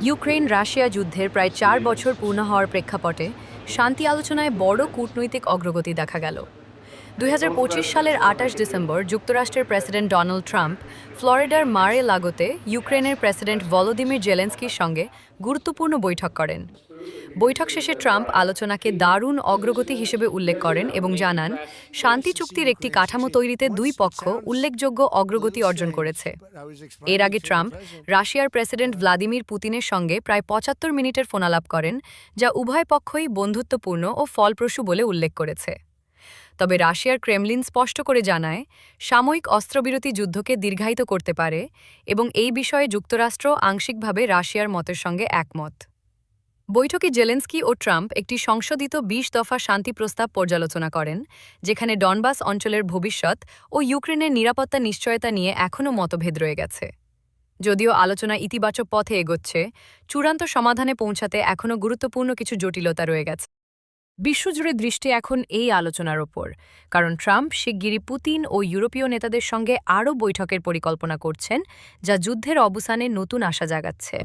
Ukraine Russia যুদ্ধের প্রায় ৪ বছর পূর্ণ হওয়ার প্রেক্ষাপটে শান্তি আলোচনায় বড় কূটনৈতিক অগ্রগতি দেখা গেল। ২০২৫ সালের ২৮ ডিসেম্বর যুক্তরাষ্ট্রের প্রেসিডেন্ট ডোনাল্ড ট্রাম্প ফ্লোরিডার মারে লাগোতে ইউক্রেনের প্রেসিডেন্ট ভলোদিমির জেলেন্সকির সঙ্গে গুরুত্বপূর্ণ বৈঠক করেন। বৈঠক শেষে ট্রাম্প আলোচনাকে দারুণ অগ্রগতি হিসেবে উল্লেখ করেন এবং জানান, শান্তি চুক্তির একটি কাঠামো তৈরিতে দুই পক্ষ উল্লেখযোগ্য অগ্রগতি অর্জন করেছে। এর আগে ট্রাম্প রাশিয়ার প্রেসিডেন্ট ভ্লাদিমির পুতিনের সঙ্গে প্রায় ৭৫ মিনিটের ফোনালাপ করেন, যা উভয় পক্ষই বন্ধুত্বপূর্ণ ও ফলপ্রসূ বলে উল্লেখ করেছে। তবে রাশিয়ার ক্রেমলিন স্পষ্ট করে জানায়, সাময়িক অস্ত্রবিরতি যুদ্ধকে দীর্ঘায়িত করতে পারে এবং এই বিষয়ে যুক্তরাষ্ট্র আংশিকভাবে রাশিয়ার মতের সঙ্গে একমত। বৈঠকে জেলেন্সকি ও ট্রাম্প একটি সংশোধিত ২০ দফা শান্তি প্রস্তাব পর্যালোচনা করেন, যেখানে ডনবাস অঞ্চলের ভবিষ্যৎ ও ইউক্রেনের নিরাপত্তা নিশ্চয়তা নিয়ে এখনও মতভেদ রয়ে গেছে। যদিও আলোচনা ইতিবাচক পথে এগোচ্ছে, চূড়ান্ত সমাধানে পৌঁছাতে এখনও গুরুত্বপূর্ণ কিছু জটিলতা রয়ে গেছে। বিশ্বজুড়ে দৃষ্টি এখন এই আলোচনার ওপর, কারণ ট্রাম্প শিগগিরই পুতিন ও ইউরোপীয় নেতাদের সঙ্গে আরও বৈঠকের পরিকল্পনা করছেন, যা যুদ্ধের অবসানে নতুন আশা জাগাচ্ছে।